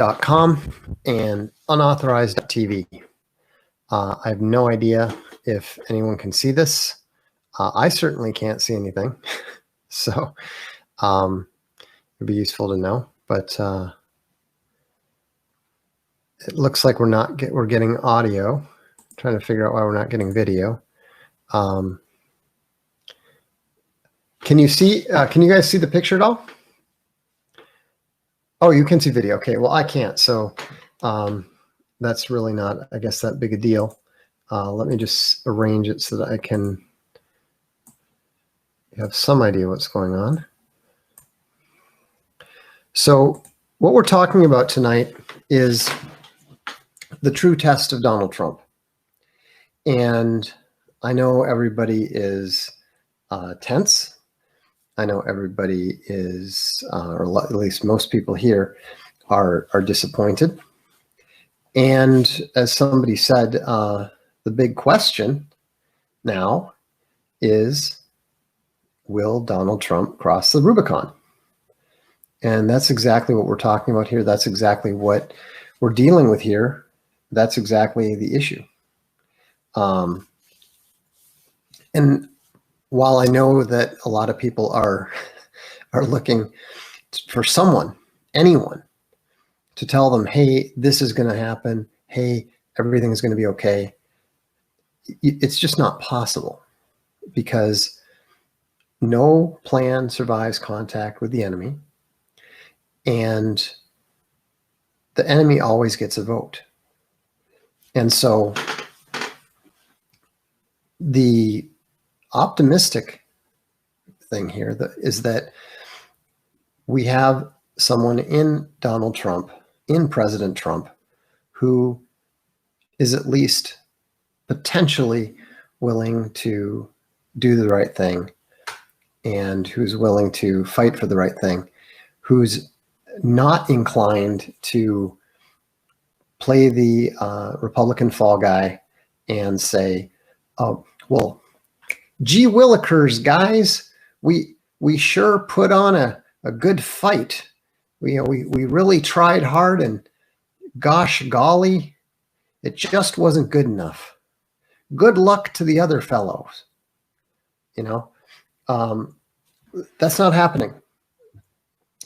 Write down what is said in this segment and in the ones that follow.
unauthorized.com and unauthorized.tv. I have no idea if anyone can see this. I certainly can't see anything, so it'd be useful to know. But it looks like we're getting audio. I'm trying to figure out why we're not getting video. Can you see? Can you guys see the picture at all? Oh, you can see video. Okay, well, I can't, so that's really not, I guess, that big a deal. Let me just arrange it so that I can have some idea what's going on. So what we're talking about tonight is the true test of Donald Trump. And I know everybody is tense. I know everybody is, or at least most people here are disappointed. And as somebody said, the big question now is, will Donald Trump cross the Rubicon? And that's exactly what we're talking about here. That's exactly what we're dealing with here. That's exactly the issue. And while I know that a lot of people are looking for someone, anyone, to tell them, hey, this is going to happen. Hey, everything is going to be okay. It's just not possible, because no plan survives contact with the enemy, and the enemy always gets a vote. And so the optimistic thing here is that we have someone in Donald Trump, in President Trump, who is at least potentially willing to do the right thing, and who's willing to fight for the right thing, who's not inclined to play the Republican fall guy and say, oh, well, gee willikers, guys, we sure put on a good fight. We really tried hard, and gosh golly, it just wasn't good enough. Good luck to the other fellows. That's not happening.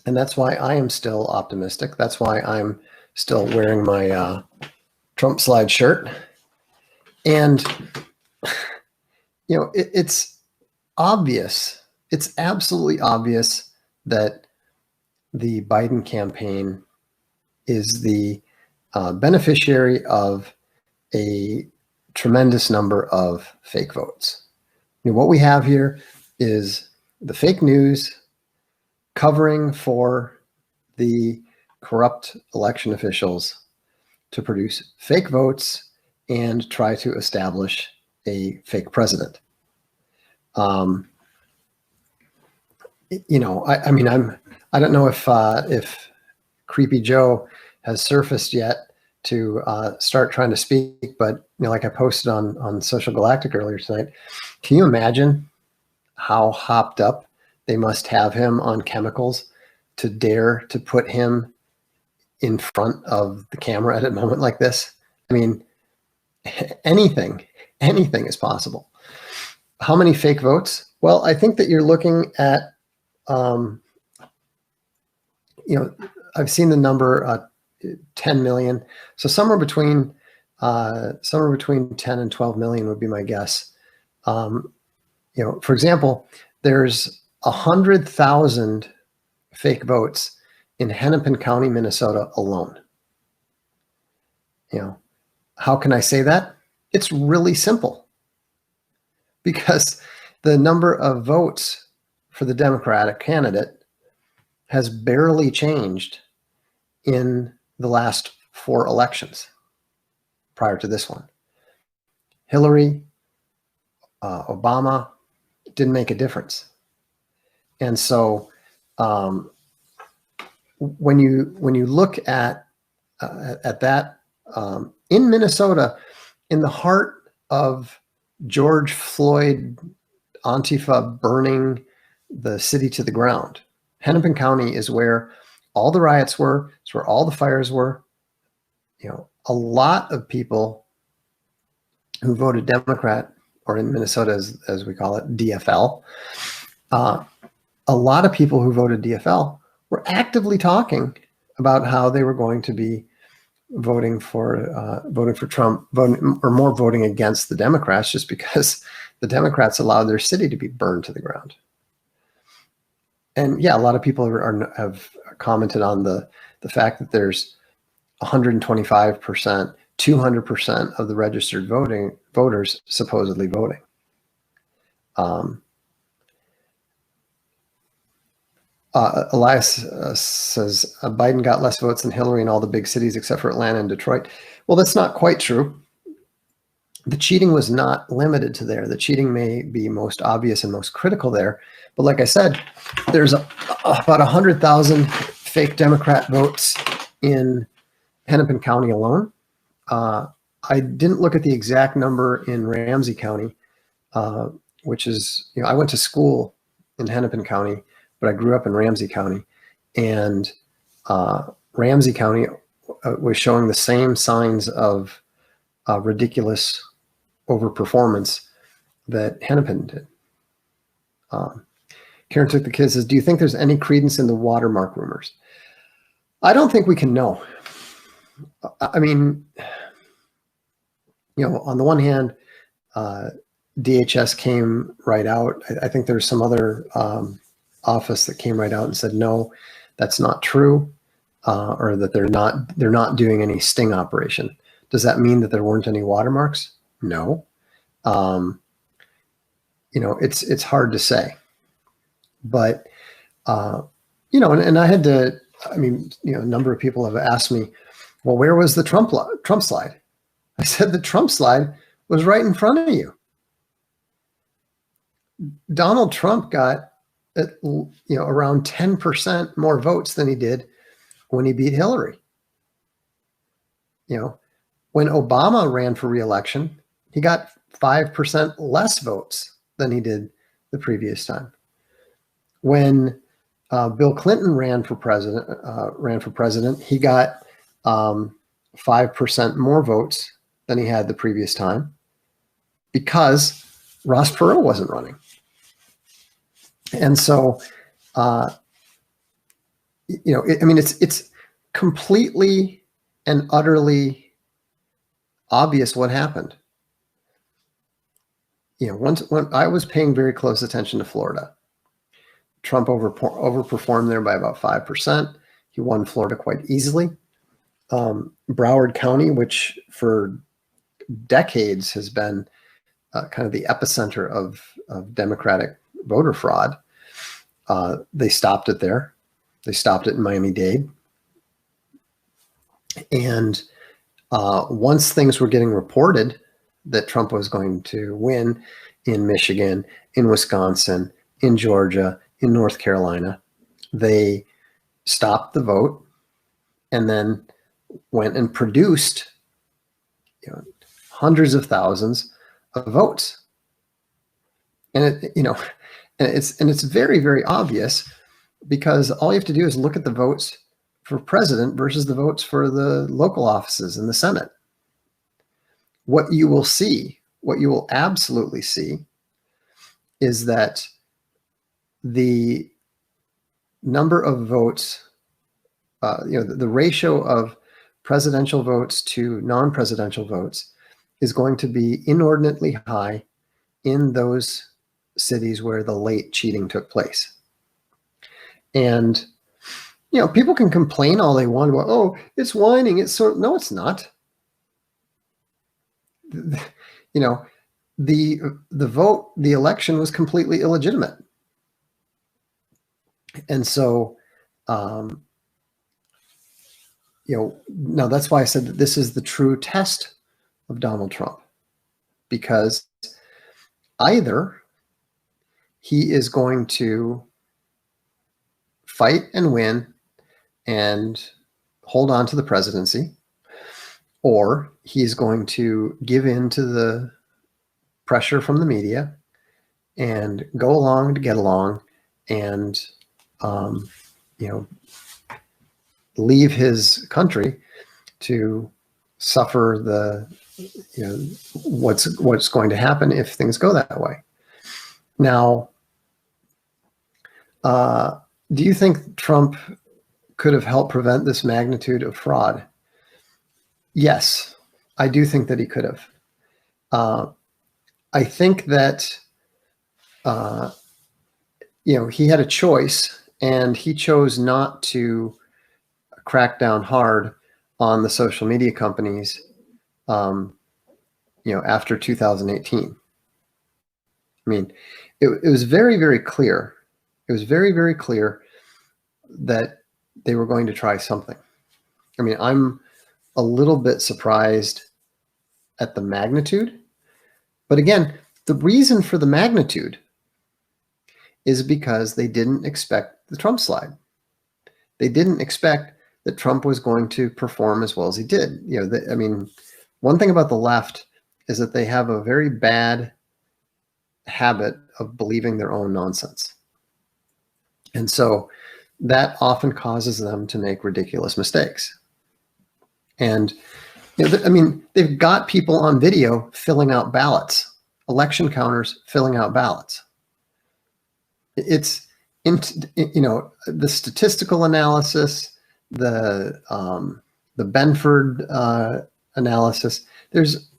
And that's why I am still optimistic. That's why I'm still wearing my Trump slide shirt. And, it's obvious. It's absolutely obvious that the Biden campaign is the beneficiary of a tremendous number of fake votes. What we have here is the fake news covering for the corrupt election officials to produce fake votes and try to establish a fake president. I don't know if Creepy Joe has surfaced yet to start trying to speak, but like I posted on Social Galactic earlier tonight, can you imagine how hopped up they must have him on chemicals to dare to put him in front of the camera at a moment like this? I mean, anything is possible. How many fake votes? Well, I think that you're looking at, I've seen the number 10 million. So somewhere between 10 and 12 million would be my guess. For example, there's 100,000 fake votes in Hennepin County, Minnesota alone. How can I say that? It's really simple, because the number of votes for the Democratic candidate has barely changed in the last 4 elections prior to this one. Hillary, Obama didn't make a difference. And so when you look at that, in Minnesota, in the heart of George Floyd Antifa burning the city to the ground, Hennepin County is where all the riots were. It's where all the fires were. You know, a lot of people who voted Democrat, or in Minnesota, as we call it, DFL, a lot of people who voted DFL were actively talking about how they were going to be voting for Trump, voting against the Democrats, just because the Democrats allowed their city to be burned to the ground. And yeah, a lot of people have commented on the fact that there's 125%, 200% of the registered voters supposedly voting. Elias says Biden got less votes than Hillary in all the big cities except for Atlanta and Detroit. Well, that's not quite true. The cheating was not limited to there. The cheating may be most obvious and most critical there. But like I said, there's about 100,000 fake Democrat votes in Hennepin County alone. I didn't look at the exact number in Ramsey County, which is, you know, I went to school in Hennepin County, but I grew up in Ramsey County, and Ramsey County was showing the same signs of ridiculous overperformance that Hennepin did. Karen took the kids, says, do you think there's any credence in the watermark rumors? I don't think we can know. I mean, you know, on the one hand, DHS came right out. I think there's some other office that came right out and said, no, that's not true, or that they're not doing any sting operation. Does that mean that there weren't any watermarks? No. You know, it's hard to say, but you know, and I had to. I mean, you know, a number of people have asked me, well, where was the Trump slide? I said the Trump slide was right in front of you. Donald Trump got, you know, around 10% more votes than he did when he beat Hillary. You know, when Obama ran for re-election, he got 5% less votes than he did the previous time. When Bill Clinton ran for president, he got 5% more votes than he had the previous time because Ross Perot wasn't running. And so, you know, I mean, it's completely and utterly obvious what happened. You know, when I was paying very close attention to Florida, Trump overperformed there by about 5%. He won Florida quite easily. Broward County, which for decades has been kind of the epicenter of Democratic voter fraud, they stopped it there. They stopped it in Miami-Dade. And once things were getting reported that Trump was going to win in Michigan, in Wisconsin, in Georgia, in North Carolina, they stopped the vote and then went and produced, you know, hundreds of thousands of votes. And it, you know, and it's very, very obvious, because all you have to do is look at the votes for president versus the votes for the local offices in the Senate. What you will see, what you will absolutely see, is that the number of votes, you know, the ratio of presidential votes to non-presidential votes is going to be inordinately high in those cities where the late cheating took place. And, you know, people can complain all they want about, oh, it's whining, it's sort of, no, it's not. You know, the vote, the election was completely illegitimate. And so, you know, now that's why I said that this is the true test of Donald Trump, because either he is going to fight and win and hold on to the presidency, or he's going to give in to the pressure from the media and go along to get along and, you know, leave his country to suffer the, what's going to happen if things go that way. Now, do you think Trump could have helped prevent this magnitude of fraud? Yes, I do think that he could have. I think that, he had a choice, and he chose not to crack down hard on the social media companies, after 2018. I mean, it was very, very clear. It was very, very clear that they were going to try something. I mean, I'm a little bit surprised at the magnitude. But again, the reason for the magnitude is because they didn't expect the Trump slide. They didn't expect that Trump was going to perform as well as he did. One thing about the left is that they have a very bad habit of believing their own nonsense. And so that often causes them to make ridiculous mistakes. And, they've got people on video filling out ballots, election counters filling out ballots. It's, the statistical analysis, the Benford analysis, there's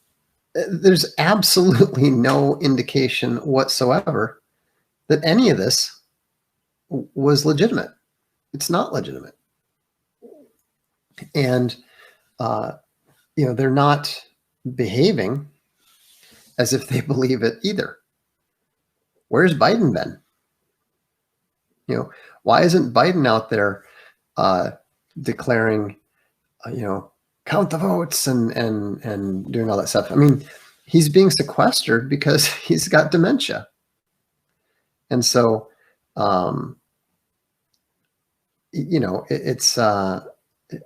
absolutely no indication whatsoever that any of this was legitimate. It's not legitimate. And, they're not behaving as if they believe it either. Where's Biden been? Why isn't Biden out there declaring, count the votes and doing all that stuff? I mean, he's being sequestered because he's got dementia. And so,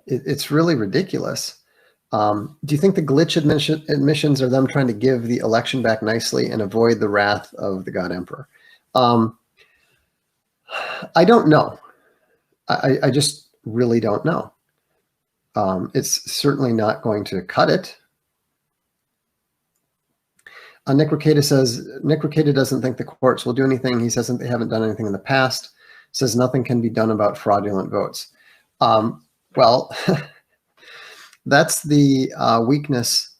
it's really ridiculous. Do you think the glitch admissions are them trying to give the election back nicely and avoid the wrath of the God Emperor? I don't know. I just really don't know. It's certainly not going to cut it. Nick Ricada says, Nick Ricada doesn't think the courts will do anything. He says that they haven't done anything in the past. Says nothing can be done about fraudulent votes. Well, that's the weakness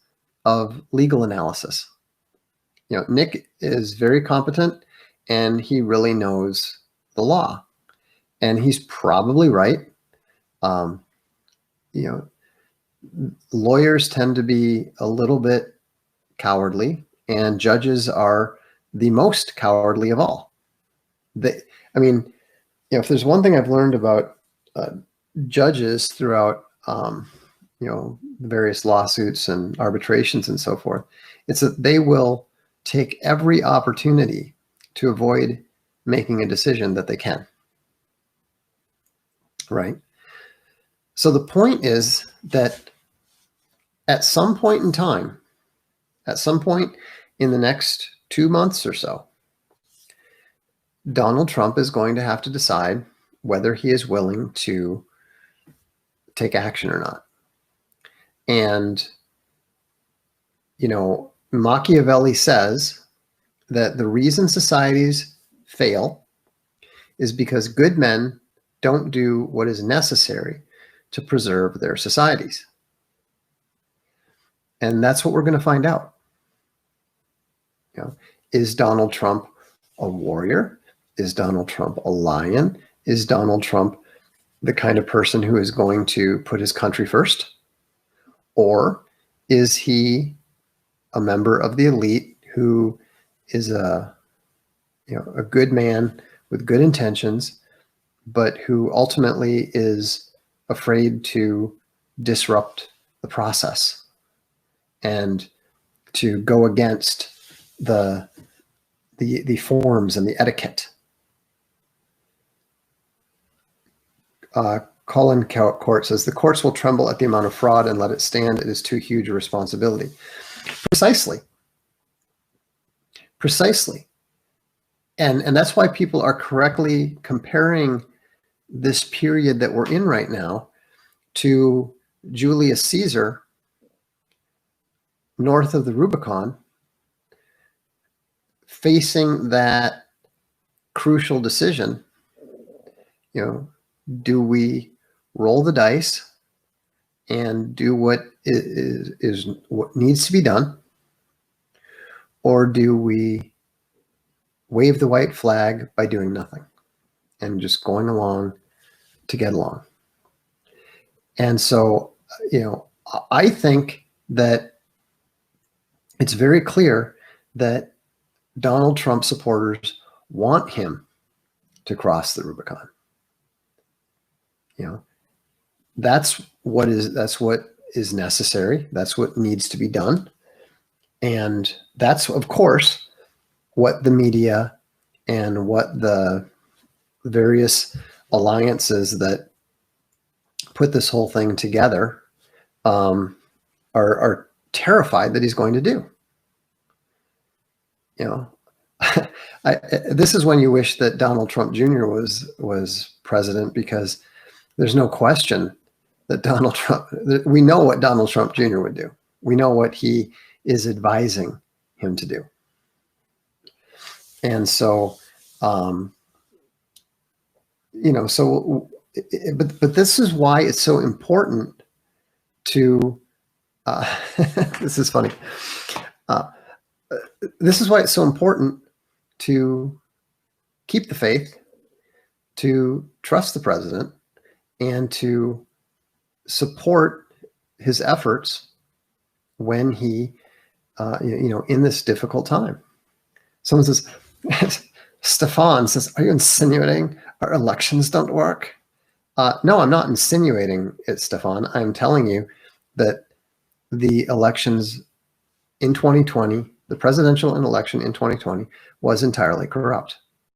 of legal analysis. Nick is very competent, and he really knows the law, and he's probably right. Lawyers tend to be a little bit cowardly, and judges are the most cowardly of all. If there's one thing I've learned about judges throughout, various lawsuits and arbitrations and so forth, it's that they will take every opportunity to avoid making a decision that they can. Right? So the point is that at some point in time, at some point in the next 2 months or so, Donald Trump is going to have to decide whether he is willing to take action or not. And, Machiavelli says that the reason societies fail is because good men don't do what is necessary to preserve their societies. And that's what we're going to find out. Is Donald Trump a warrior? Is Donald Trump a lion? Is Donald Trump the kind of person who is going to put his country first? Or is he a member of the elite who is a good man with good intentions, but who ultimately is afraid to disrupt the process and to go against the forms and the etiquette? Colin Court says, the courts will tremble at the amount of fraud and let it stand. It is too huge a responsibility. Precisely. And that's why people are correctly comparing this period that we're in right now to Julius Caesar north of the Rubicon, facing that crucial decision. Do we roll the dice and do what is what needs to be done, or do we wave the white flag by doing nothing and just going along to get along? And so, I think that it's very clear that Donald Trump supporters want him to cross the Rubicon. That's what is necessary. That's what needs to be done. And that's, of course, what the media and what the various alliances that put this whole thing together are terrified that he's going to do. This is when you wish that Donald Trump Jr. was president, because there's no question that we know what Donald Trump Jr. would do. We know what he is advising him to do. And so, but this is why it's so important to, this is funny. This is why it's so important to keep the faith, to trust the president, and to support his efforts when he, in this difficult time. Someone says, Stefan says, are you insinuating our elections don't work? No, I'm not insinuating it, Stefan. I'm telling you that the elections in 2020, the presidential election in 2020, was entirely corrupt.